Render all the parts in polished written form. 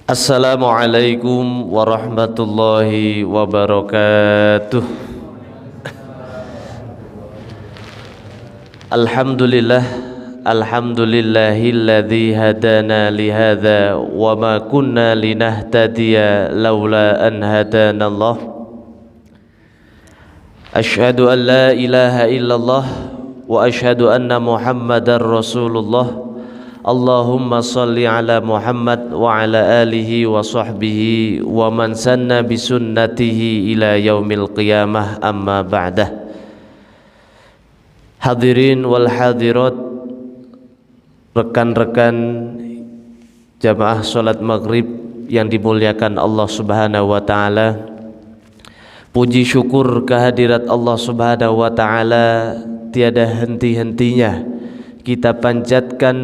Assalamualaikum warahmatullahi wabarakatuh. Alhamdulillah, alhamdulillahilladzi hadana lihadza wa ma kunna linahtadiya laula an hadanallah. Asyhadu an la ilaha illallah wa asyhadu anna Muhammadar Rasulullah. Allahumma salli ala Muhammad wa ala alihi wa sahbihi wa man sanna bisunnatihi ila yaumil qiyamah, amma ba'dah. Hadirin wal hadirat, rekan-rekan jamaah salat maghrib yang dimuliakan Allah subhanahu wa ta'ala, puji syukur kehadirat Allah subhanahu wa ta'ala tiada henti-hentinya kita panjatkan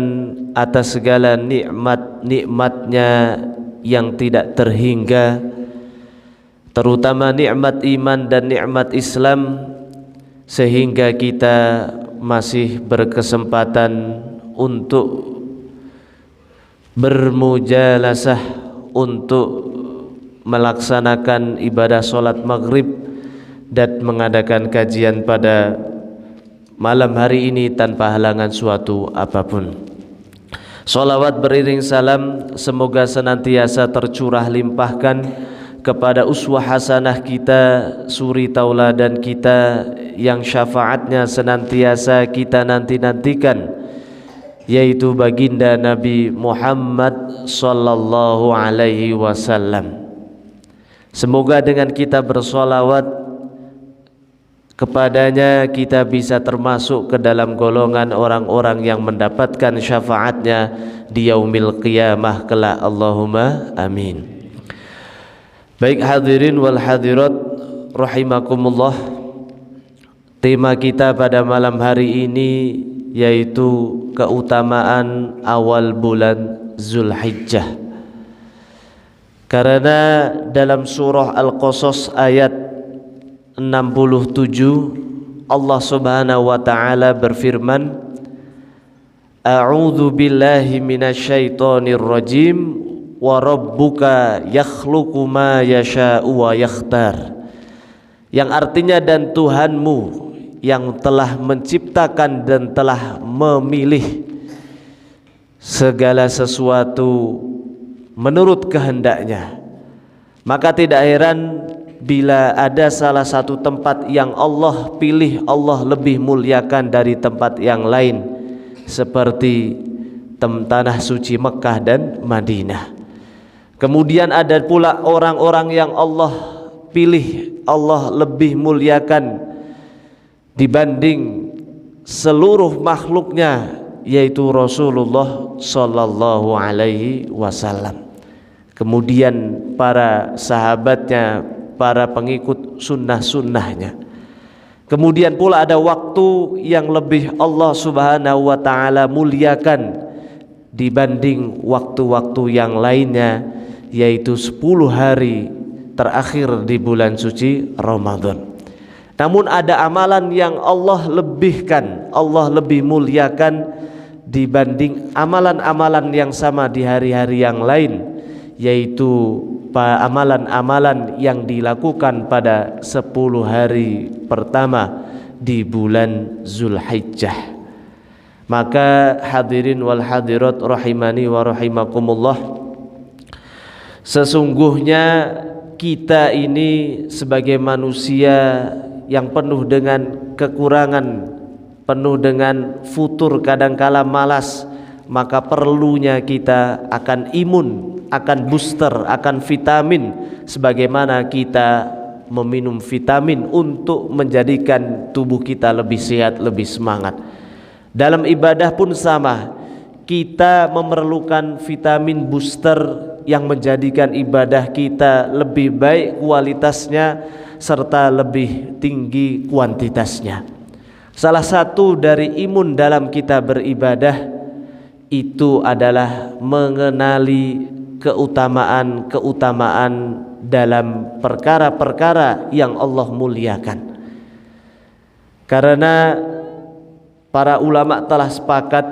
atas segala nikmat-nikmatnya yang tidak terhingga, terutama nikmat iman dan nikmat Islam, sehingga kita masih berkesempatan untuk bermujalasah, untuk melaksanakan ibadah sholat maghrib dan mengadakan kajian pada malam hari ini tanpa halangan suatu apapun. Salawat beriring salam semoga senantiasa tercurah limpahkan kepada uswah hasanah kita, suri tauladan kita yang syafaatnya senantiasa kita nanti-nantikan, yaitu baginda Nabi Muhammad sallallahu alaihi wasallam. Semoga dengan kita bersolawat kepadanya kita bisa termasuk ke dalam golongan orang-orang yang mendapatkan syafaatnya di yaumil qiyamah kelak. Allahumma amin. Baik hadirin wal hadirat rahimakumullah, tema kita pada malam hari ini yaitu keutamaan awal bulan Zulhijjah. Karena dalam surah Al-Qasas ayat 67 Allah subhanahu wa ta'ala berfirman, A'udzu billahi minasyaitonir rajim wa rabbuka yakhluqu ma yasha'u wa yakhtar, yang artinya dan Tuhanmu yang telah menciptakan dan telah memilih segala sesuatu menurut kehendaknya. Maka tidak heran bila ada salah satu tempat yang Allah pilih, Allah lebih muliakan dari tempat yang lain, seperti tanah suci Mekah dan Madinah. Kemudian ada pula orang-orang yang Allah pilih, Allah lebih muliakan dibanding seluruh makhluknya, yaitu Rasulullah sallallahu alaihi wasallam. Kemudian para sahabatnya, para pengikut sunnah-sunnahnya. Kemudian pula ada waktu yang lebih Allah subhanahu wa ta'ala muliakan dibanding waktu-waktu yang lainnya, yaitu 10 hari terakhir di bulan suci Ramadan. Namun ada amalan yang Allah lebihkan, Allah lebih muliakan dibanding amalan-amalan yang sama di hari-hari yang lain, yaitu amalan-amalan yang dilakukan pada 10 hari pertama di bulan Zulhijjah. Maka hadirin wal hadirat rahimani wa rahimakumullah, sesungguhnya kita ini sebagai manusia yang penuh dengan kekurangan, penuh dengan futur, kadangkala malas, maka perlunya kita akan imun, akan booster, akan vitamin, sebagaimana kita meminum vitamin untuk menjadikan tubuh kita lebih sehat, lebih semangat. Dalam ibadah pun sama, kita memerlukan vitamin booster yang menjadikan ibadah kita lebih baik kualitasnya serta lebih tinggi kuantitasnya. Salah satu dari imun dalam kita beribadah itu adalah mengenali keutamaan-keutamaan dalam perkara-perkara yang Allah muliakan. Karena para ulama telah sepakat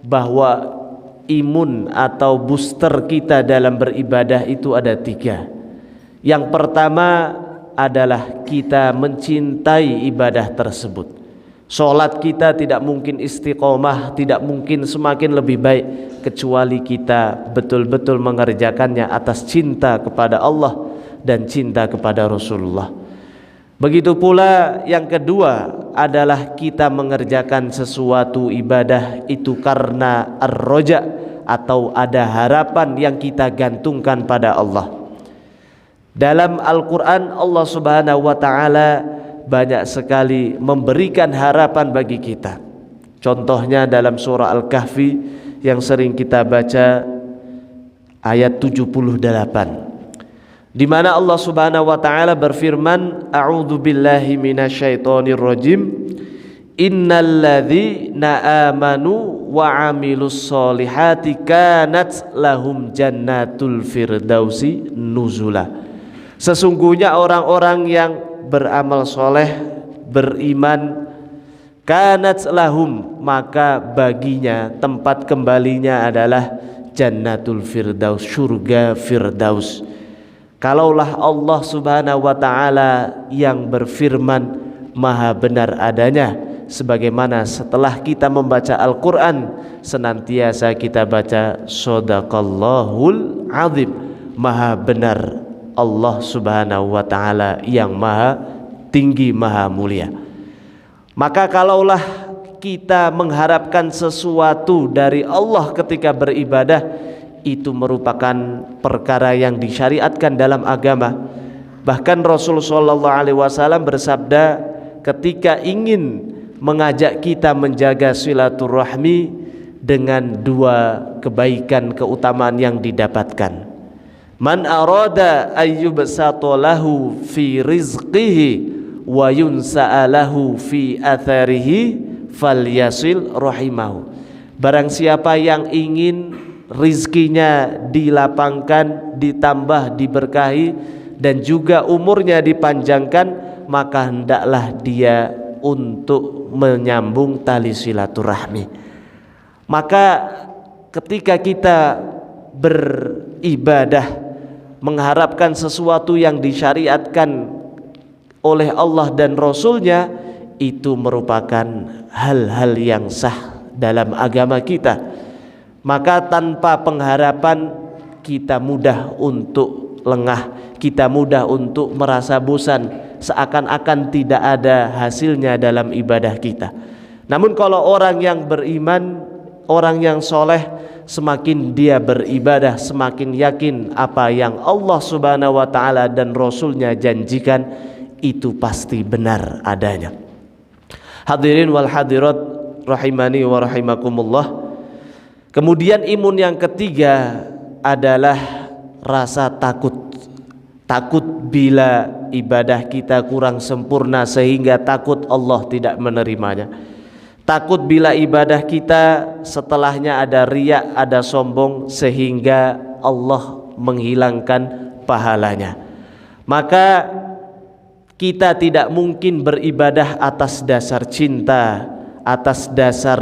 bahwa imun atau booster kita dalam beribadah itu ada 3. Yang pertama adalah kita mencintai ibadah tersebut. Sholat kita tidak mungkin istiqomah, tidak mungkin semakin lebih baik kecuali kita betul-betul mengerjakannya atas cinta kepada Allah dan cinta kepada Rasulullah. Begitu pula yang kedua adalah kita mengerjakan sesuatu ibadah itu karena ar-roja atau ada harapan yang kita gantungkan pada Allah. Dalam Al-Quran Allah Subhanahu wa ta'ala banyak sekali memberikan harapan bagi kita. Contohnya dalam surah Al-Kahfi yang sering kita baca ayat 78, di mana Allah Subhanahu wa ta'ala berfirman, a'udzu billahi minasyaitonir rajim, innalladzina amanu wa 'amilus solihati kanat lahum jannatul firdausi nuzula. Sesungguhnya orang-orang yang beramal soleh, beriman, kanat lahum, maka baginya tempat kembalinya adalah jannatul firdaus, surga firdaus. Kalaulah Allah Subhanahu wa ta'ala yang berfirman maha benar adanya, sebagaimana setelah kita membaca Al-Quran senantiasa kita baca Shadaqallahul azim, maha benar Allah Subhanahu wa ta'ala yang maha tinggi, maha mulia. Maka kalaulah kita mengharapkan sesuatu dari Allah ketika beribadah, itu merupakan perkara yang disyariatkan dalam agama. Bahkan Rasulullah SAW bersabda ketika ingin mengajak kita menjaga silaturahmi dengan 2 kebaikan keutamaan yang didapatkan. Man arada ayyubsata lahu fi rizqihi wa yunsa'alahu fi atharihi falyasil rahimahu. Barang siapa yang ingin rizkinya dilapangkan, ditambah, diberkahi, dan juga umurnya dipanjangkan, maka hendaklah dia untuk menyambung tali silaturahmi. Maka ketika kita beribadah mengharapkan sesuatu yang disyariatkan oleh Allah dan Rasulnya, itu merupakan hal-hal yang sah dalam agama kita. Maka tanpa pengharapan kita mudah untuk lengah, kita mudah untuk merasa bosan, seakan-akan tidak ada hasilnya dalam ibadah kita. Namun kalau orang yang beriman, orang yang soleh, semakin dia beribadah, semakin yakin apa yang Allah Subhanahu wa ta'ala dan Rasulnya janjikan itu pasti benar adanya. Hadirin wal hadirat rahimani wa rahimakumullah. Kemudian imun yang ketiga adalah rasa takut. Takut bila ibadah kita kurang sempurna sehingga takut Allah tidak menerimanya. Takut bila ibadah kita setelahnya ada riya, ada sombong sehingga Allah menghilangkan pahalanya. Maka kita tidak mungkin beribadah atas dasar cinta, atas dasar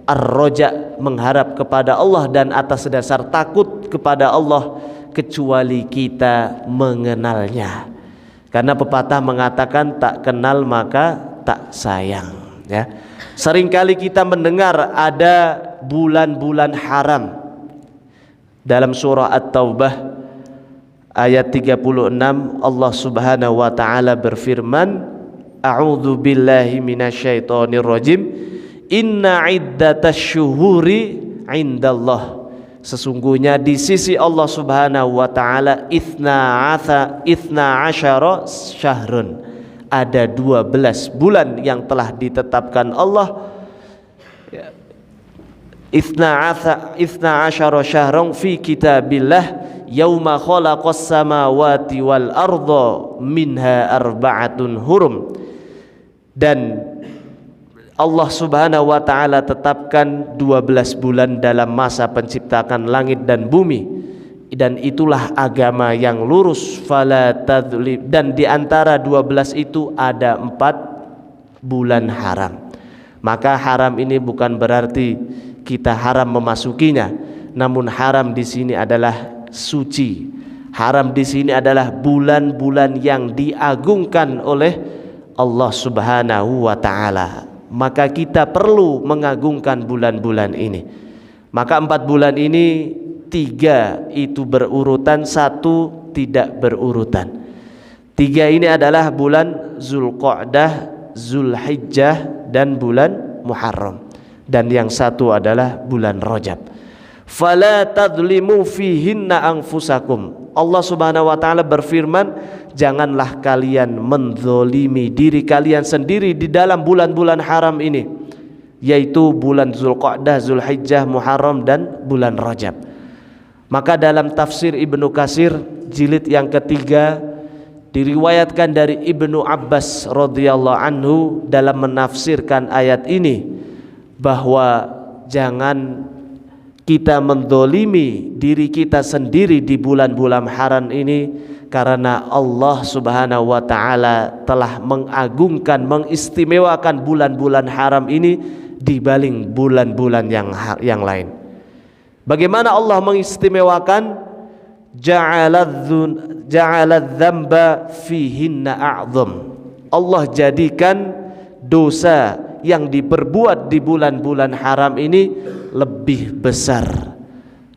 ar-roja, mengharap kepada Allah, dan atas dasar takut kepada Allah, kecuali kita mengenalnya. Karena pepatah mengatakan tak kenal maka tak sayang, ya. Seringkali kita mendengar ada bulan-bulan haram. Dalam surah At-Taubah ayat 36 Allah Subhanahu wa ta'ala berfirman, a'udzu billahi minasyaitonir rajim, inna iddatasy syuhuri indallah, sesungguhnya di sisi Allah Subhanahu wa ta'ala itsna asyara syahrun, ada 12 bulan yang telah ditetapkan Allah. Itsna asyara syahran fi kitabillah yauma khalaqas samawati wal arda minha arba'atun hurum. Dan Allah Subhanahu wa ta'ala tetapkan 12 bulan dalam masa penciptakan langit dan bumi, dan itulah agama yang lurus. Fala tadzlim, dan di antara 12 itu ada 4 bulan haram. Maka haram ini bukan berarti kita haram memasukinya, namun haram di sini adalah suci. Haram di sini adalah bulan-bulan yang diagungkan oleh Allah Subhanahu wa taala. Maka kita perlu mengagungkan bulan-bulan ini. Maka 4 bulan ini 3 itu berurutan, 1 tidak berurutan. 3 ini adalah bulan Zulqa'dah, Zulhijjah dan bulan Muharram. Dan yang 1 adalah bulan Rajab. Fala tadlimu fihinna anfusakum. Allah Subhanahu wa taala berfirman, janganlah kalian menzolimi diri kalian sendiri di dalam bulan-bulan haram ini, yaitu bulan Zulqa'dah, Zulhijjah, Muharram dan bulan Rajab. Maka dalam tafsir Ibnu Katsir jilid yang ketiga diriwayatkan dari Ibnu Abbas radhiyallahu anhu dalam menafsirkan ayat ini bahwa jangan kita mendolimi diri kita sendiri di bulan-bulan haram ini, karena Allah Subhanahu wa taala telah mengagungkan, mengistimewakan bulan-bulan haram ini dibanding bulan-bulan yang lain. Bagaimana Allah mengistimewakan? Ja'aladzamba fihinna a'zam. Allah jadikan dosa yang diperbuat di bulan-bulan haram ini lebih besar,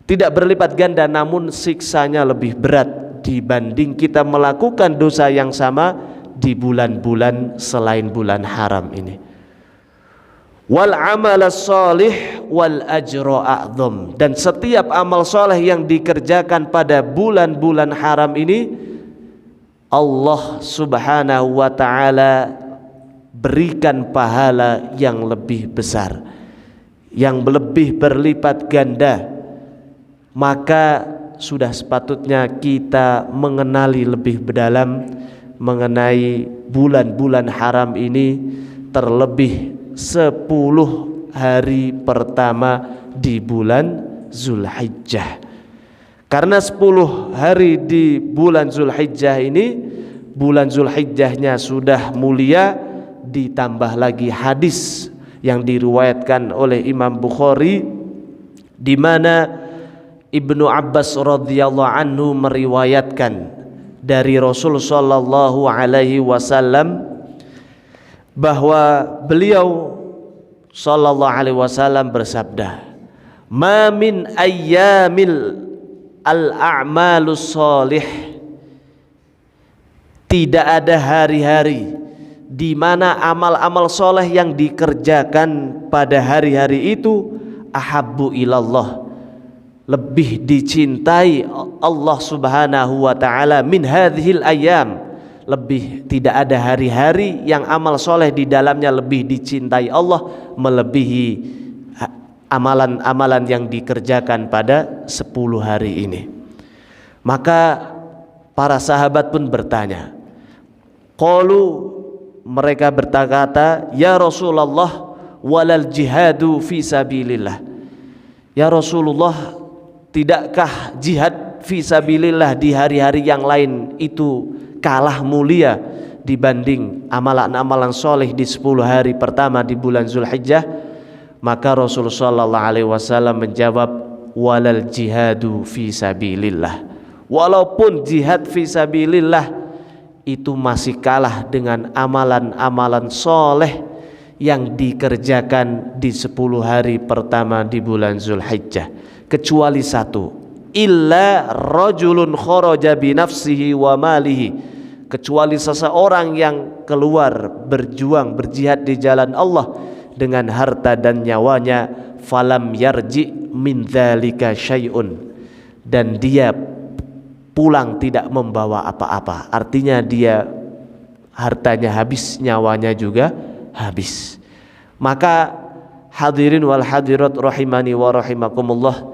tidak berlipat ganda, namun siksanya lebih berat dibanding kita melakukan dosa yang sama di bulan-bulan selain bulan haram ini. Wal amal shalih wal ajra a'zam. Dan setiap amal soleh yang dikerjakan pada bulan-bulan haram ini, Allah Subhanahu wa ta'ala berikan pahala yang lebih besar, yang lebih berlipat ganda. Maka sudah sepatutnya kita mengenali lebih mendalam mengenai bulan-bulan haram ini, terlebih 10 hari pertama di bulan Zulhijjah. Karena 10 hari di bulan Zulhijjah ini, bulan Zulhijjahnya sudah mulia, ditambah lagi hadis yang diriwayatkan oleh Imam Bukhari di mana Ibnu Abbas radhiyallahu anhu meriwayatkan dari Rasul sallallahu alaihi wasallam bahwa beliau sallallahu alaihi wasallam bersabda, "Ma min ayyamil al-a'malus shalih." Tidak ada hari-hari di mana amal-amal soleh yang dikerjakan pada hari-hari itu ahabbu ilallah, lebih dicintai Allah Subhanahu wa taala min hadhil ayyam. Lebih tidak ada hari-hari yang amal soleh di dalamnya lebih dicintai Allah melebihi amalan-amalan yang dikerjakan pada 10 hari ini. Maka para sahabat pun bertanya, qalu, mereka berkata, ya Rasulullah, walal jihadu fi sabilillah. Ya Rasulullah, tidakkah jihad fi sabilillah di hari-hari yang lain itu kalah mulia dibanding amalan-amalan soleh di 10 hari pertama di bulan Zulhijjah? Maka Rasulullah sallallahu alaihi wasallam menjawab, walal jihadu fi sabilillah. Walaupun jihad fi sabilillah itu masih kalah dengan amalan-amalan soleh yang dikerjakan di 10 hari pertama di bulan Zulhijjah, kecuali satu, illa rajulun kharaja bi nafsihi wa malihi, kecuali seseorang yang keluar berjuang berjihad di jalan Allah dengan harta dan nyawanya, falam yarji min dzalika syai'un, dan dia pulang tidak membawa apa-apa. Artinya dia hartanya habis, nyawanya juga habis. Maka hadirin wal hadirat rahimani wa rahimakumullah,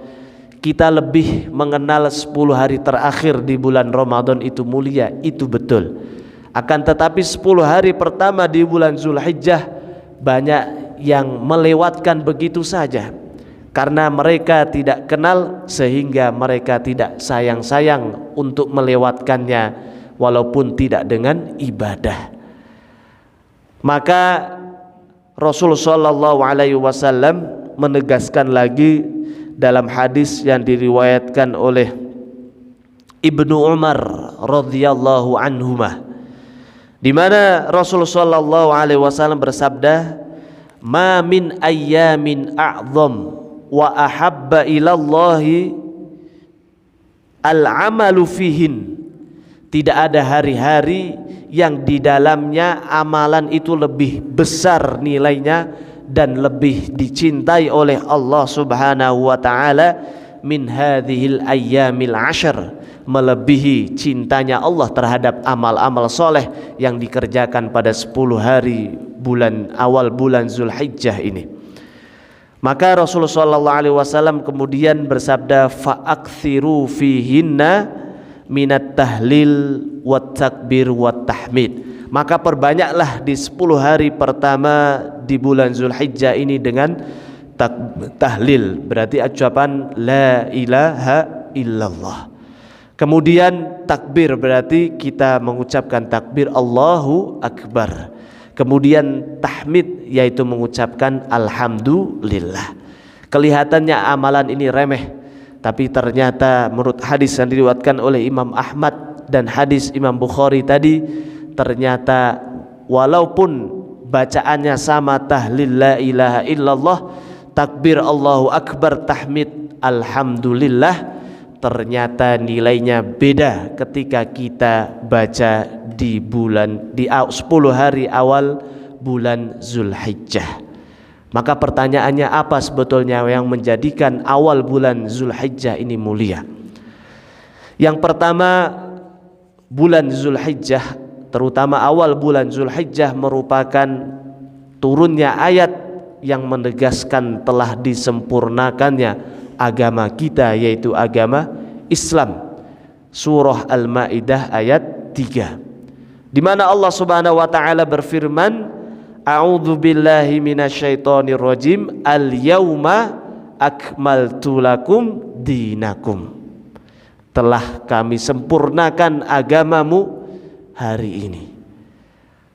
kita lebih mengenal 10 hari terakhir di bulan Ramadan itu mulia, itu betul. Akan tetapi 10 hari pertama di bulan Zulhijjah banyak yang melewatkan begitu saja, karena mereka tidak kenal sehingga mereka tidak sayang-sayang untuk melewatkannya walaupun tidak dengan ibadah. Maka Rasulullah sallallahu alaihi wasallam menegaskan lagi dalam hadis yang diriwayatkan oleh Ibnu Umar radhiyallahu anhumah, di mana Rasulullah sallallahu alaihi wasallam bersabda, "Ma min ayyamin a'zam wa ahabba ilallahi al-amalu fihin." Tidak ada hari-hari yang di dalamnya amalan itu lebih besar nilainya dan lebih dicintai oleh Allah Subhanahu wa taala min hadhil ayyamil ashar, melebihi cintanya Allah terhadap amal-amal soleh yang dikerjakan pada 10 hari awal bulan Zulhijjah ini. Maka Rasulullah sallallahu alaihi wasallam kemudian bersabda, fa'akthiru fihinna minat tahlil wat takbir wat tahmid. Maka perbanyaklah di 10 hari pertama di bulan Zulhijjah ini dengan tahlil, berarti ucapan la ilaha illallah. Kemudian takbir, berarti kita mengucapkan takbir Allahu Akbar. Kemudian tahmid, yaitu mengucapkan alhamdulillah. Kelihatannya amalan ini remeh, tapi ternyata menurut hadis yang diriwayatkan oleh Imam Ahmad dan hadis Imam Bukhari tadi, ternyata walaupun bacaannya sama, tahlil la ilaha illallah, takbir Allahu Akbar, tahmid alhamdulillah, ternyata nilainya beda ketika kita baca di 10 hari awal bulan Zulhijjah. Maka pertanyaannya, apa sebetulnya yang menjadikan awal bulan Zulhijjah ini mulia? Yang pertama, bulan Zulhijjah, terutama awal bulan Zulhijjah, merupakan turunnya ayat yang menegaskan telah disempurnakannya agama kita, yaitu agama Islam. Surah Al-Maidah ayat 3, di mana Allah Subhanahu wa taala berfirman, A'udzu billahi minasyaitonir rajim, al-yauma akmaltu lakum dinakum. Telah kami sempurnakan agamamu hari ini.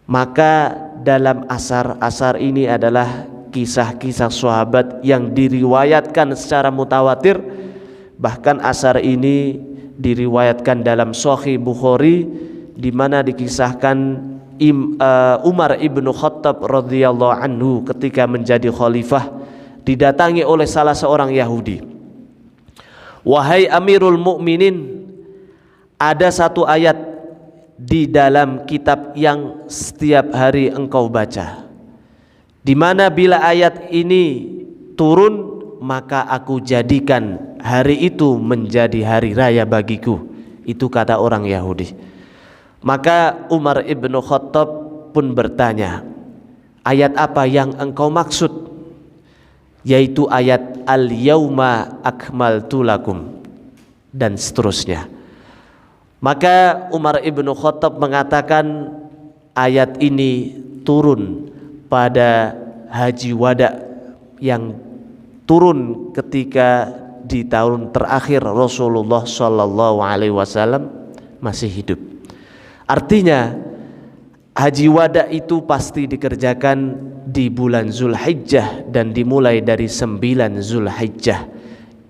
Maka dalam asar ini adalah kisah-kisah sahabat yang diriwayatkan secara mutawatir. Bahkan asar ini diriwayatkan dalam Sahih Bukhari, di mana dikisahkan Umar ibnu Khattab radhiyallahu anhu ketika menjadi khalifah didatangi oleh salah seorang Yahudi. Wahai Amirul Mukminin, ada satu ayat di dalam kitab yang setiap hari engkau baca, di mana bila ayat ini turun, maka aku jadikan hari itu menjadi hari raya bagiku. Itu kata orang Yahudi. Maka Umar ibnu Khattab pun bertanya, ayat apa yang engkau maksud? Yaitu ayat al-yauma akmaltu lakum, dan seterusnya. Maka Umar ibnu Khattab mengatakan, ayat ini turun pada Haji Wada, yang turun ketika di tahun terakhir Rasulullah sallallahu alaihi wasallam masih hidup. Artinya Haji Wada itu pasti dikerjakan di bulan Zulhijjah dan dimulai dari 9 Zulhijjah.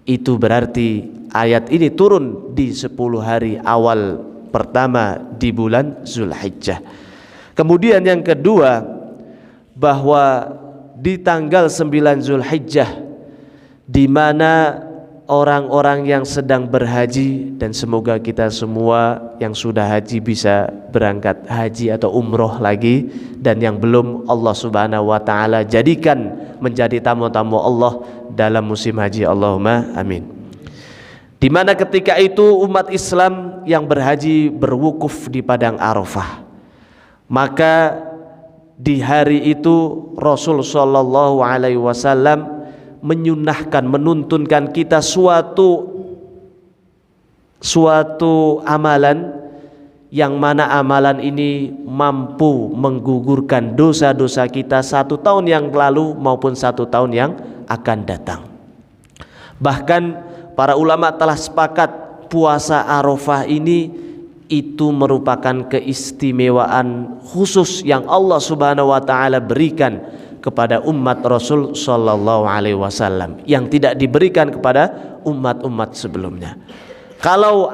Itu berarti ayat ini turun di 10 hari awal pertama di bulan Zulhijjah. Kemudian yang kedua, bahwa di tanggal 9 Zulhijjah, di mana orang-orang yang sedang berhaji, dan semoga kita semua yang sudah haji bisa berangkat haji atau umroh lagi, dan yang belum, Allah Subhanahu wa taala jadikan menjadi tamu-tamu Allah dalam musim haji, Allahumma amin. Di mana ketika itu umat Islam yang berhaji berwukuf di padang Arafah. Maka di hari itu Rasul sallallahu alaihi wasallam menyunahkan, menuntunkan kita suatu amalan, yang mana amalan ini mampu menggugurkan dosa-dosa kita 1 tahun yang lalu maupun 1 tahun yang akan datang. Bahkan para ulama telah sepakat puasa Arafah ini itu merupakan keistimewaan khusus yang Allah Subhanahu wa taala berikan kepada umat Rasul sallallahu alaihi wasallam yang tidak diberikan kepada umat-umat sebelumnya. Kalau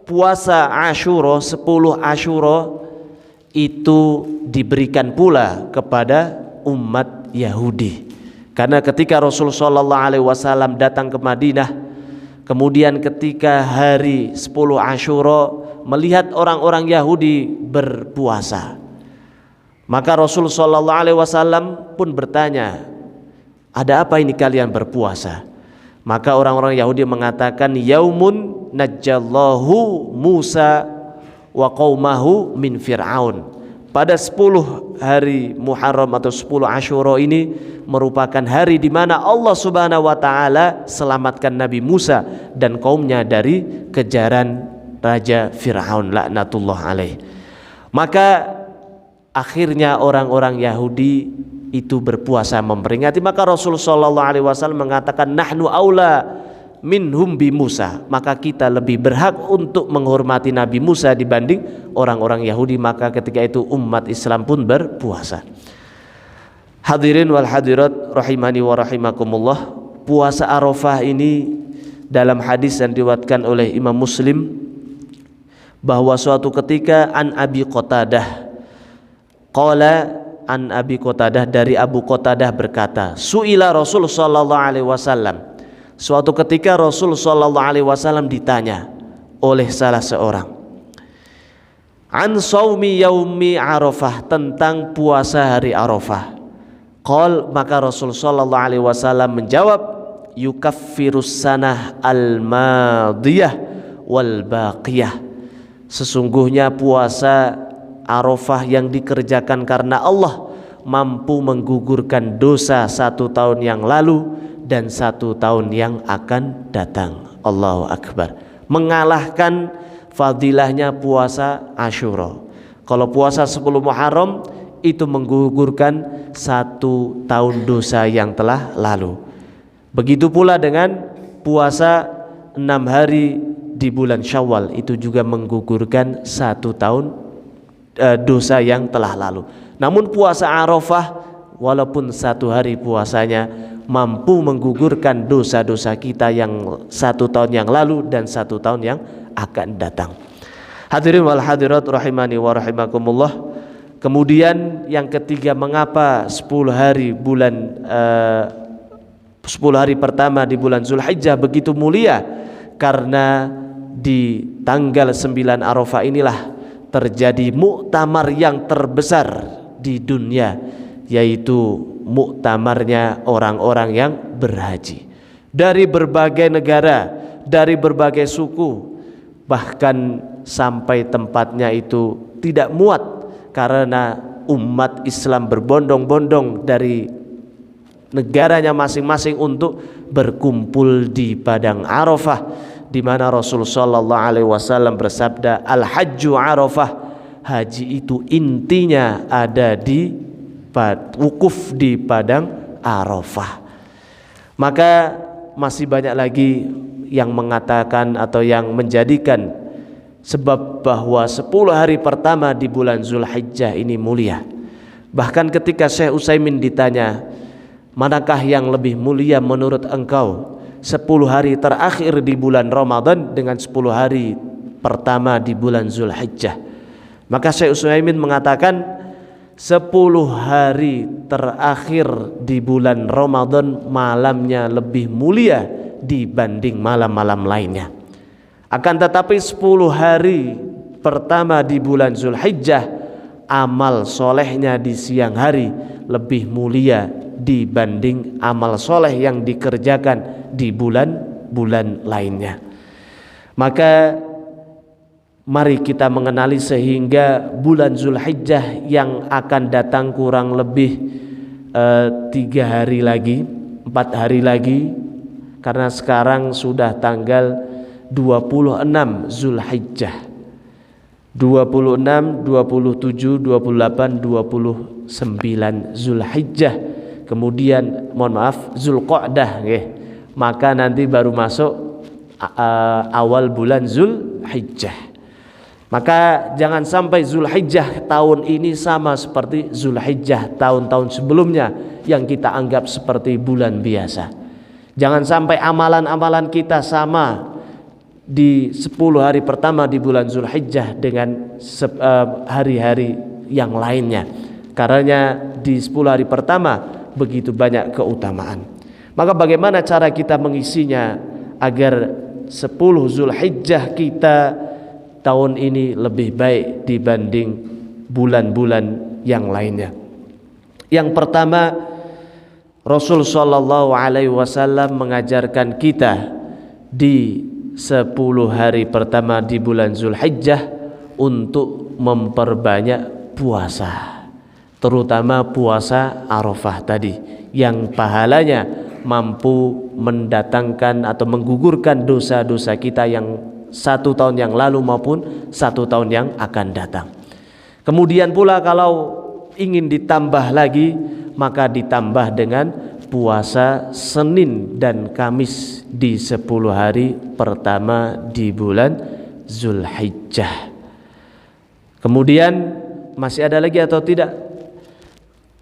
puasa Asyura, 10 Asyura itu diberikan pula kepada umat Yahudi. Karena ketika Rasul sallallahu alaihi wasallam datang ke Madinah, kemudian ketika hari 10 Asyura melihat orang-orang Yahudi berpuasa, maka Rasul sallallahu alaihi wasallam pun bertanya, "Ada apa ini kalian berpuasa?" Maka orang-orang Yahudi mengatakan, "Yaumun najjallahu Musa wa qaumahu min Fir'aun." Pada 10 hari Muharram atau 10 Asyura ini merupakan hari di mana Allah Subhanahu wa taala selamatkan Nabi Musa dan kaumnya dari kejaran Raja Fir'aun laknatullah alaih. Maka akhirnya orang-orang Yahudi itu berpuasa memperingati, maka Rasulullah sallallahu alaihi wasallam mengatakan, "Nahnu aula minhum bi Musa." Maka kita lebih berhak untuk menghormati Nabi Musa dibanding orang-orang Yahudi. Maka ketika itu umat Islam pun berpuasa. Hadirin wal hadirat rahimani wa rahimakumullah, puasa Arafah ini dalam hadis yang diriwayatkan oleh Imam Muslim bahwa suatu ketika an Abi Qatadah qala, an Abi Qatadah, dari Abu Qatadah berkata, su'ila Rasul sallallahu alaihi wasallam, suatu ketika Rasul sallallahu alaihi wasallam ditanya oleh salah seorang, an saumi yaumi Arafah, tentang puasa hari Arafah. Qal, maka Rasul sallallahu alaihi wasallam menjawab, yukaffirus sanah al-madiyah wal baqiyah, sesungguhnya puasa Arafah yang dikerjakan karena Allah mampu menggugurkan dosa 1 tahun yang lalu dan 1 tahun yang akan datang. Allahu Akbar. Mengalahkan fadilahnya puasa Asyura. Kalau puasa 10 Muharram itu menggugurkan 1 tahun dosa yang telah lalu. Begitu pula dengan puasa 6 hari di bulan Syawal, itu juga menggugurkan 1 tahun dosa yang telah lalu. Namun puasa Arafah walaupun 1 hari puasanya mampu menggugurkan dosa-dosa kita yang 1 tahun yang lalu dan 1 tahun yang akan datang. Hadirin wal hadirat rahimani wa rahimakumullah. Kemudian yang ketiga, mengapa 10 hari pertama di bulan Zulhijjah begitu mulia? Karena di tanggal 9 Arafah inilah terjadi muktamar yang terbesar di dunia, yaitu muktamarnya orang-orang yang berhaji dari berbagai negara, dari berbagai suku, bahkan sampai tempatnya itu tidak muat karena umat Islam berbondong-bondong dari negaranya masing-masing untuk berkumpul di padang Arafah, di mana Rasulullah sallallahu alaihi wasallam bersabda, al-hajju Arafah, haji itu intinya ada di wukuf di padang Arafah. Maka masih banyak lagi yang mengatakan atau yang menjadikan sebab bahwa 10 hari pertama di bulan Zulhijjah ini mulia. Bahkan ketika Syekh Utsaimin ditanya, manakah yang lebih mulia menurut engkau, 10 hari terakhir di bulan Ramadan dengan 10 hari pertama di bulan Zulhijjah? Maka Syekh Utsaimin mengatakan 10 hari terakhir di bulan Ramadan malamnya lebih mulia dibanding malam-malam lainnya. Akan tetapi 10 hari pertama di bulan Zulhijjah, amal solehnya di siang hari lebih mulia dibanding amal soleh yang dikerjakan di bulan-bulan lainnya. Maka mari kita mengenali sehingga bulan Zulhijjah yang akan datang kurang lebih 3 hari lagi, 4 hari lagi, karena sekarang sudah tanggal 26 Zulhijjah, 26, 27, 28, 29 Zulhijjah. Kemudian Zulqa'dah, maka nanti baru masuk awal bulan Zulhijjah. Maka jangan sampai Zulhijjah tahun ini sama seperti Zulhijjah tahun-tahun sebelumnya yang kita anggap seperti bulan biasa. Jangan sampai amalan-amalan kita sama di 10 hari pertama di bulan Zulhijjah dengan hari-hari yang lainnya. Karena di 10 hari pertama begitu banyak keutamaan. Maka bagaimana cara kita mengisinya agar 10 Zulhijjah kita tahun ini lebih baik dibanding bulan-bulan yang lainnya? Yang pertama, Rasul sallallahu alaihi wasallam mengajarkan kita di 10 hari pertama di bulan Zulhijjah untuk memperbanyak puasa, terutama puasa Arafah tadi yang pahalanya mampu mendatangkan atau menggugurkan dosa-dosa kita yang 1 tahun yang lalu maupun 1 tahun yang akan datang. Kemudian pula kalau ingin ditambah lagi, maka ditambah dengan puasa Senin dan Kamis di 10 hari pertama di bulan Zulhijjah. Kemudian masih ada lagi atau tidak?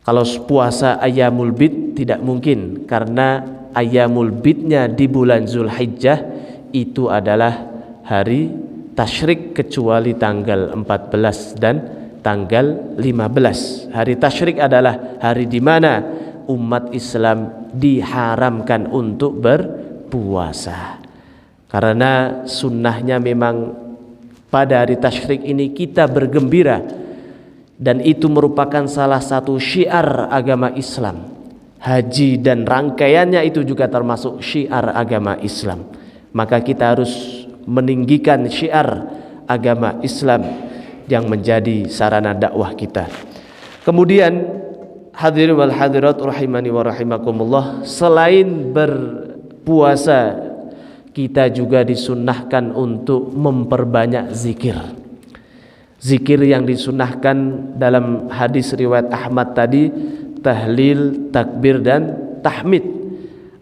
Kalau puasa Ayyamul Bid tidak mungkin, karena Ayyamul Bidnya di bulan Zulhijjah itu adalah hari tasyrik kecuali tanggal 14 dan tanggal 15. Hari tasyrik adalah hari di mana umat Islam diharamkan untuk berpuasa. Karena sunnahnya memang pada hari tasyrik ini kita bergembira, dan itu merupakan salah satu syiar agama Islam. Haji dan rangkaiannya itu juga termasuk syiar agama Islam. Maka kita harus meninggikan syiar agama Islam yang menjadi sarana dakwah kita. Kemudian hadirin wal hadirat rahimani wa rahimakumullah, selain berpuasa kita juga disunnahkan untuk memperbanyak zikir. Zikir yang disunnahkan dalam hadis riwayat Ahmad tadi tahlil, takbir dan tahmid.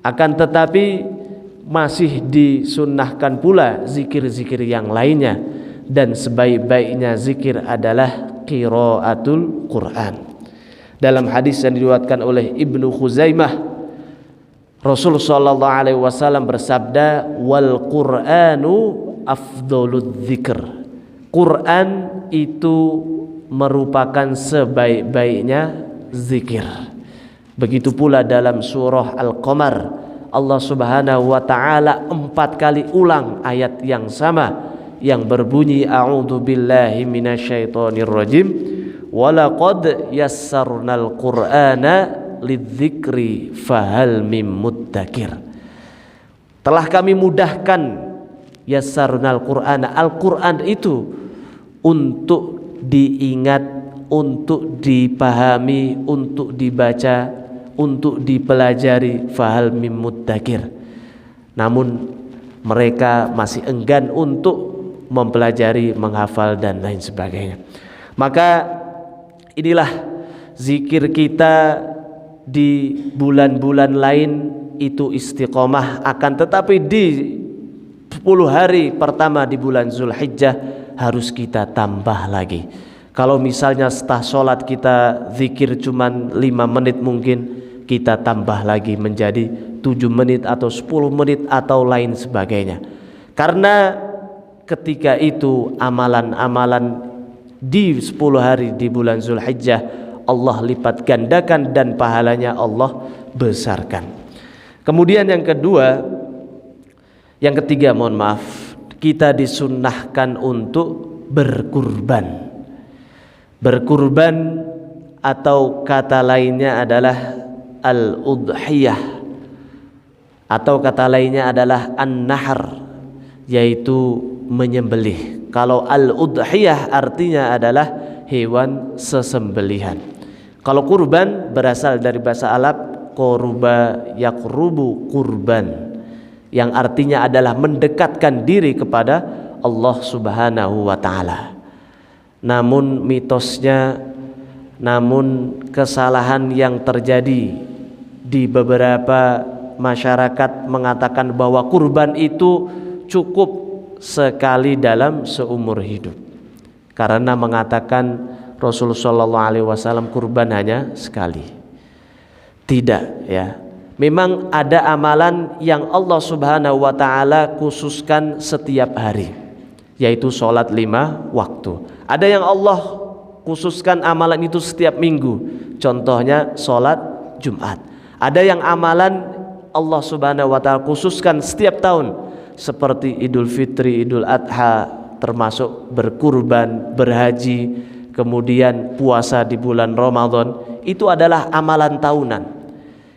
Akan tetapi masih disunnahkan pula zikir-zikir yang lainnya, dan sebaik-baiknya zikir adalah qiraatul Quran. Dalam hadis yang diriwayatkan oleh Ibnu Khuzaimah, Rasul sallallahu alaihi wasallam bersabda, wal Qur'anu afdhaludz dzikr. Quran itu merupakan sebaik-baiknya zikir. Begitu pula dalam surah Al-Qamar, Allah Subhanahu wa taala 4 kali ulang ayat yang sama yang berbunyi a'udzu billahi minasyaitonir rajim walaqad yassarnal qur'ana lidzikri fahal mim muddakir. Telah kami mudahkan yassarnal qur'ana, Al-Qur'an itu untuk diingat, untuk dipahami, untuk dibaca, untuk dipelajari, fahal mim muddakir. Namun mereka masih enggan untuk mempelajari, menghafal dan lain sebagainya. Maka inilah zikir kita di bulan-bulan lain itu istiqomah, akan tetapi di 10 hari pertama di bulan Zulhijjah harus kita tambah lagi. Kalau misalnya setelah sholat kita zikir cuman 5 menit, mungkin kita tambah lagi menjadi 7 menit atau 10 menit atau lain sebagainya. Karena ketika itu amalan-amalan di 10 hari di bulan Zulhijjah Allah lipat gandakan dan pahalanya Allah besarkan. Kemudian yang ketiga, mohon maaf, kita disunnahkan untuk berkurban. Berkurban atau kata lainnya adalah al-udhiyah, atau kata lainnya adalah an-nahr, yaitu menyembelih. Kalau al-udhiyah artinya adalah hewan sesembelihan. Kalau kurban berasal dari bahasa Arab qurba yaqrubu kurban, yang artinya adalah mendekatkan diri kepada Allah Subhanahu wa taala. Namun mitosnya, namun kesalahan yang terjadi di beberapa masyarakat mengatakan bahwa kurban itu cukup sekali dalam seumur hidup. karena mengatakan Rasulullah SAW kurban hanya sekali. Tidak, ya. Memang ada amalan yang Allah Subhanahu wa taala khususkan setiap hari, yaitu sholat 5 waktu. Ada yang Allah khususkan amalan itu setiap minggu, contohnya sholat Jumat. Ada yang amalan Allah Subhanahu wa taala khususkan setiap tahun, seperti Idul Fitri, Idul Adha, termasuk berkurban, berhaji, kemudian puasa di bulan Ramadan. Itu adalah amalan tahunan.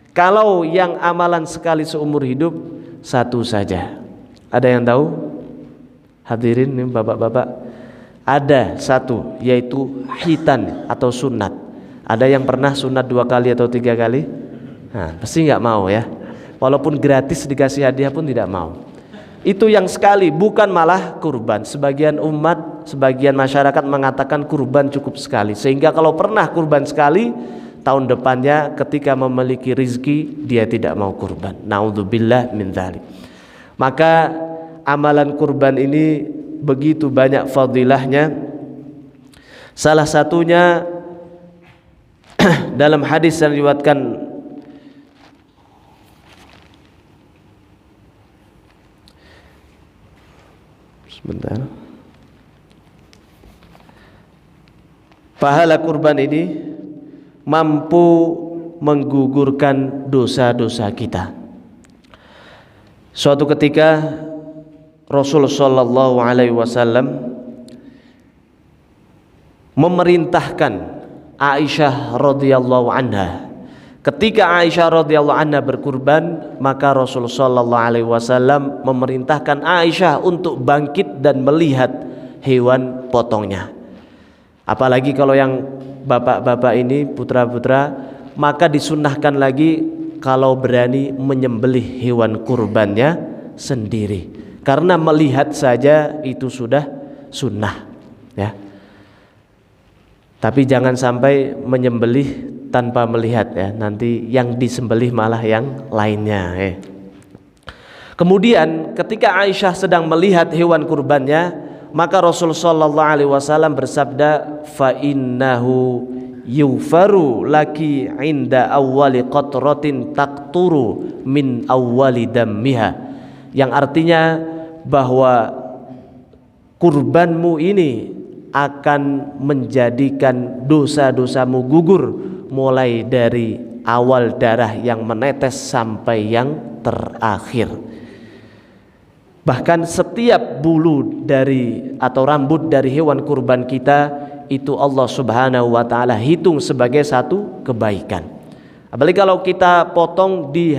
Kalau yang amalan sekali seumur hidup, satu saja. Ada yang tahu? Hadirin nih bapak-bapak, ada satu, yaitu khitan atau sunat. Ada yang pernah sunat 2 kali atau 3 kali? Nah, pasti nggak mau ya. Walaupun gratis dikasih hadiah pun tidak mau. Itu yang sekali, bukan malah kurban. Sebagian umat, sebagian masyarakat mengatakan kurban cukup sekali, sehingga kalau pernah kurban sekali, tahun depannya ketika memiliki rizki dia tidak mau kurban. Naudzubillah min dzalik. Maka amalan kurban ini begitu banyak fadilahnya. Salah satunya dalam hadis yang diriwayatkan sebentar. Pahala kurban ini mampu menggugurkan dosa-dosa kita. Suatu ketika Rasulullah sallallahu alaihi wasallam memerintahkan Aisyah radhiyallahu anha. Ketika Aisyah radhiyallahu anha berkurban, maka Rasulullah sallallahu alaihi wasallam memerintahkan Aisyah untuk bangkit dan melihat hewan potongnya. Apalagi kalau yang bapak-bapak ini, putra-putra, maka disunnahkan lagi kalau berani menyembelih hewan kurbannya sendiri, karena melihat saja itu sudah sunnah, ya. Tapi jangan sampai menyembelih tanpa melihat, ya. Nanti yang disembelih malah yang lainnya, ya. Kemudian ketika Aisyah sedang melihat hewan kurbannya, maka Rasulullah sallallahu alaihi wasallam bersabda, fa innahu yufaru laki inda awwali qatratin taqturu min awwali dammiha, yang artinya bahwa kurbanmu ini akan menjadikan dosa-dosamu gugur mulai dari awal darah yang menetes sampai yang terakhir. Bahkan setiap bulu dari atau rambut dari hewan kurban kita itu Allah Subhanahu wa taala hitung sebagai satu kebaikan. Apalagi kalau kita potong di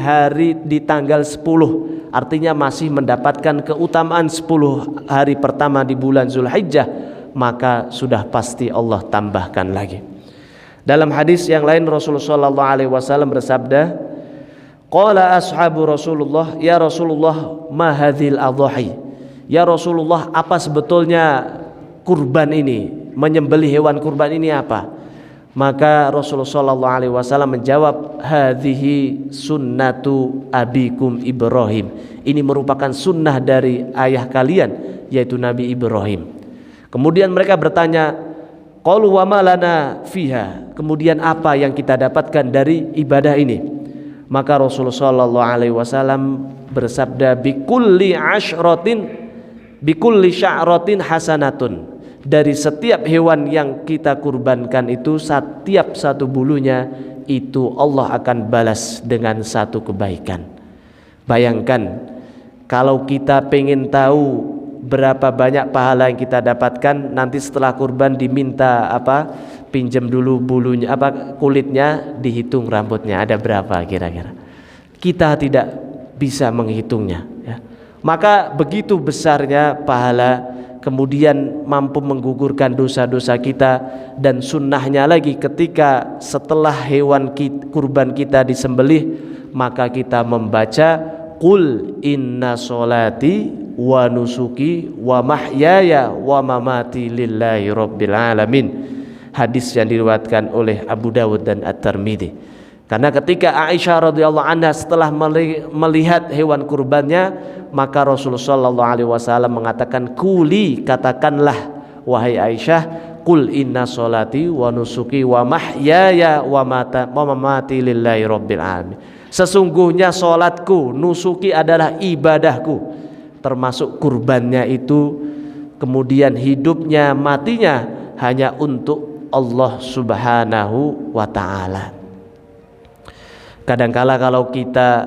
tanggal 10, artinya masih mendapatkan keutamaan 10 hari pertama di bulan Zulhijjah, maka sudah pasti Allah tambahkan lagi. Dalam hadis yang lain Rasulullah sallallahu alaihi wasallam bersabda, qala ashabu Rasulullah, ya Rasulullah, ma hadzal adhahi. Ya Rasulullah, apa sebetulnya kurban ini? Menyembelih hewan kurban ini apa? Maka Rasulullah sallallahu alaihi wasallam menjawab, hadhihi sunnatu abikum Ibrahim. Ini merupakan sunnah dari ayah kalian, yaitu Nabi Ibrahim. Kemudian mereka bertanya, qalu wa ma lana fiha? Kemudian apa yang kita dapatkan dari ibadah ini? Maka Rasulullah sallallahu alaihi wasallam bersabda, bikulli sya'ratin hasanatun. Dari setiap hewan yang kita kurbankan itu, setiap satu bulunya itu Allah akan balas dengan satu kebaikan. Bayangkan kalau kita pengen tahu berapa banyak pahala yang kita dapatkan, nanti setelah kurban diminta pinjam dulu bulunya, kulitnya, dihitung rambutnya ada berapa kira-kira. Kita tidak bisa menghitungnya, ya. Maka begitu besarnya pahala, kemudian mampu menggugurkan dosa-dosa kita. Dan sunnahnya lagi, ketika setelah hewan kurban kita disembelih, maka kita membaca qul inna sholati wa nusuki wa mahyaya wa mamati lillahi rabbil alamin. Hadis yang diriwayatkan oleh Abu Dawud dan At-Tirmidzi. Karena ketika Aisyah radhiyallahu anha setelah melihat hewan kurbannya, maka Rasulullah sallallahu alaihi wasallam mengatakan, kuli, katakanlah, wahai Aisyah, qul inna sholati wa nusuki wa mahyaya wa mamati lillahi rabbil alamin. Sesungguhnya sholatku, nusuki adalah ibadahku, termasuk kurbannya itu, kemudian hidupnya, matinya hanya untuk Allah Subhanahu wa ta'ala. Kadangkala kalau kita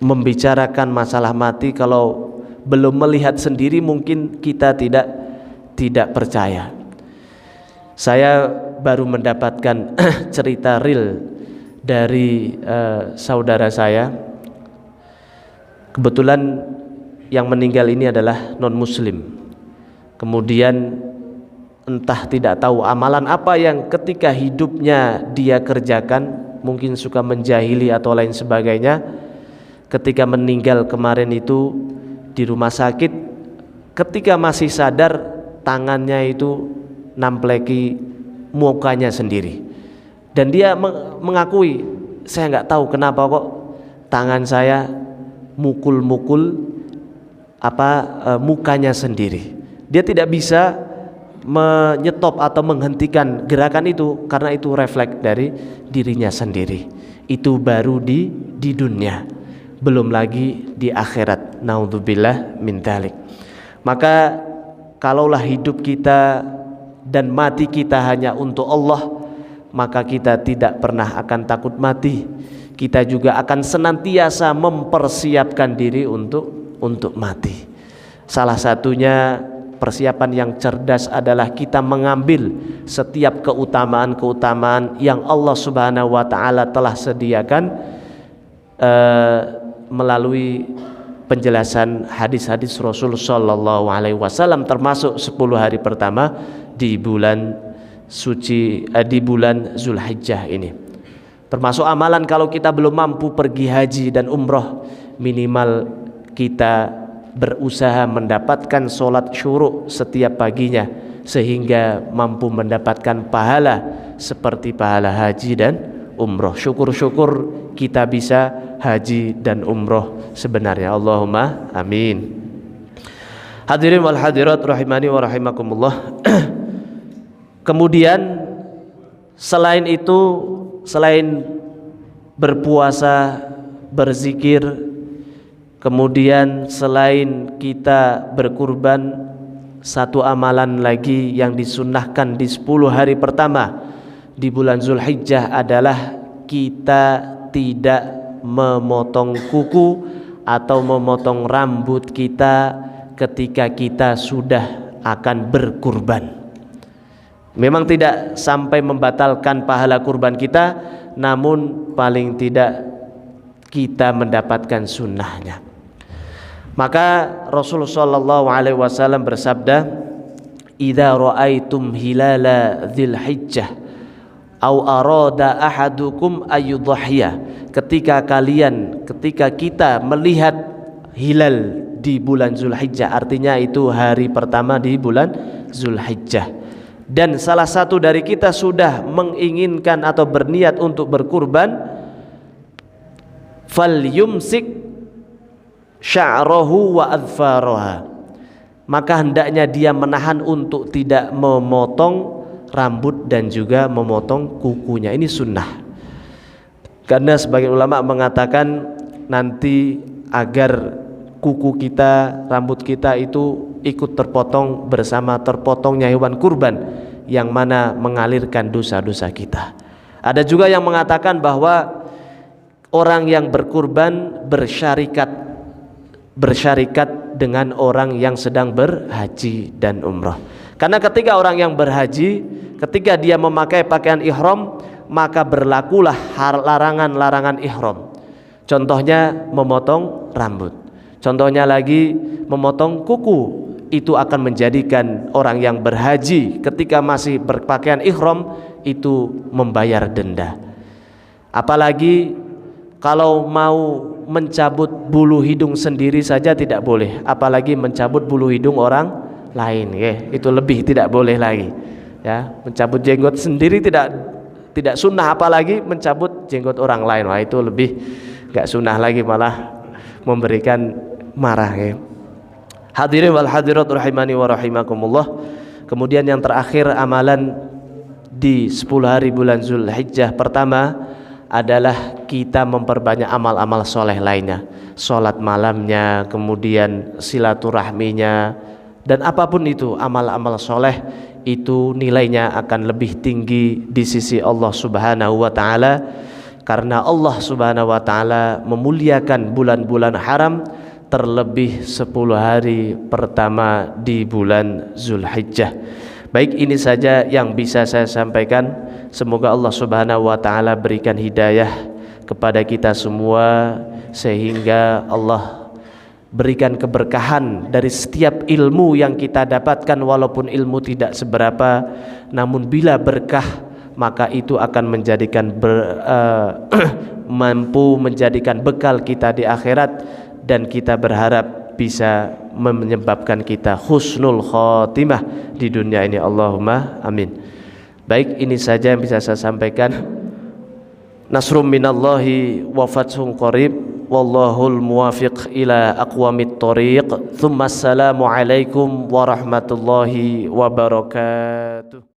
membicarakan masalah mati, kalau belum melihat sendiri mungkin kita tidak percaya. Saya baru mendapatkan cerita real dari saudara saya. Kebetulan yang meninggal ini adalah non muslim. Kemudian entah tidak tahu amalan apa yang ketika hidupnya dia kerjakan, mungkin suka menjahili atau lain sebagainya. Ketika meninggal kemarin itu di rumah sakit, ketika masih sadar tangannya itu nampleki mukanya sendiri, dan dia mengakui, saya nggak tahu kenapa kok tangan saya mukul-mukul mukanya sendiri. Dia tidak bisa menyetop atau menghentikan gerakan itu karena itu refleks dari dirinya sendiri. Itu baru di dunia, belum lagi di akhirat. Naudzubillah min dzalik. Maka kalaulah hidup kita dan mati kita hanya untuk Allah, maka kita tidak pernah akan takut mati. Kita juga akan senantiasa mempersiapkan diri untuk mati. Salah satunya persiapan yang cerdas adalah kita mengambil setiap keutamaan-keutamaan yang Allah Subhanahu wa ta'ala telah sediakan melalui penjelasan hadis-hadis Rasul sallallahu alaihi wasallam, termasuk 10 hari pertama di bulan suci, di bulan Zulhijjah ini. Termasuk amalan kalau kita belum mampu pergi haji dan umroh, minimal kita berusaha mendapatkan sholat syuruk setiap paginya sehingga mampu mendapatkan pahala seperti pahala haji dan umroh. Syukur-syukur kita bisa haji dan umroh sebenarnya. Allahumma amin. Hadirin wal hadirat rahimani wa rahimakumullah. Kemudian selain itu, selain berpuasa, berzikir, kemudian selain kita berkurban, satu amalan lagi yang disunnahkan di 10 hari pertama di bulan Zulhijjah adalah kita tidak memotong kuku atau memotong rambut kita ketika kita sudah akan berkurban. Memang tidak sampai membatalkan pahala kurban kita, namun paling tidak kita mendapatkan sunnahnya. Maka Rasulullah sallallahu alaihi wasallam bersabda, "Idza ra'aitum hilala Dzulhijjah aw arada ahadukum ayyudhhiya." Ketika kita melihat hilal di bulan Zulhijjah, artinya itu hari pertama di bulan Zulhijjah, dan salah satu dari kita sudah menginginkan atau berniat untuk berkurban, falyumsik sya'rahu wa adfaraha, maka hendaknya dia menahan untuk tidak memotong rambut dan juga memotong kukunya. Ini sunnah, karena sebagian ulama mengatakan nanti agar kuku kita, rambut kita itu ikut terpotong bersama terpotongnya hewan kurban, yang mana mengalirkan dosa-dosa kita. Ada juga yang mengatakan bahwa orang yang berkurban bersyarikat dengan orang yang sedang berhaji dan umrah. Karena ketika orang yang berhaji, ketika dia memakai pakaian ihram, maka berlakulah larangan-larangan ihram. Contohnya memotong rambut, contohnya lagi memotong kuku. Itu akan menjadikan orang yang berhaji ketika masih berpakaian ihram itu membayar denda. Apalagi kalau mau mencabut bulu hidung sendiri saja tidak boleh, apalagi mencabut bulu hidung orang lain, itu lebih tidak boleh lagi. Ya, mencabut jenggot sendiri tidak sunnah, apalagi mencabut jenggot orang lain. Wah, itu lebih enggak sunnah lagi, malah memberikan marah ya. Hadirin wal hadirat rahimani wa rahimakumullah. Kemudian yang terakhir amalan di 10 hari bulan Zulhijjah, pertama adalah kita memperbanyak amal-amal soleh lainnya, sholat malamnya, kemudian silaturahminya, dan apapun itu amal-amal soleh itu nilainya akan lebih tinggi di sisi Allah Subhanahu wa Ta'ala, karena Allah Subhanahu wa Ta'ala memuliakan bulan-bulan haram, terlebih 10 hari pertama di bulan Zulhijjah. Baik, ini saja yang bisa saya sampaikan. Semoga Allah Subhanahu wa Ta'ala berikan hidayah kepada kita semua, sehingga Allah berikan keberkahan dari setiap ilmu yang kita dapatkan, walaupun ilmu tidak seberapa, namun bila berkah maka itu akan menjadikan mampu menjadikan bekal kita di akhirat, dan kita berharap bisa menyebabkan kita husnul khotimah di dunia ini. Allahumma amin. Baik, ini saja yang bisa saya sampaikan. Nasrum minallahi wa fathun qarib, wallahul muwafiq ila aqwamit thoriq. Tsumma assalamu alaikum warahmatullahi wabarakatuh.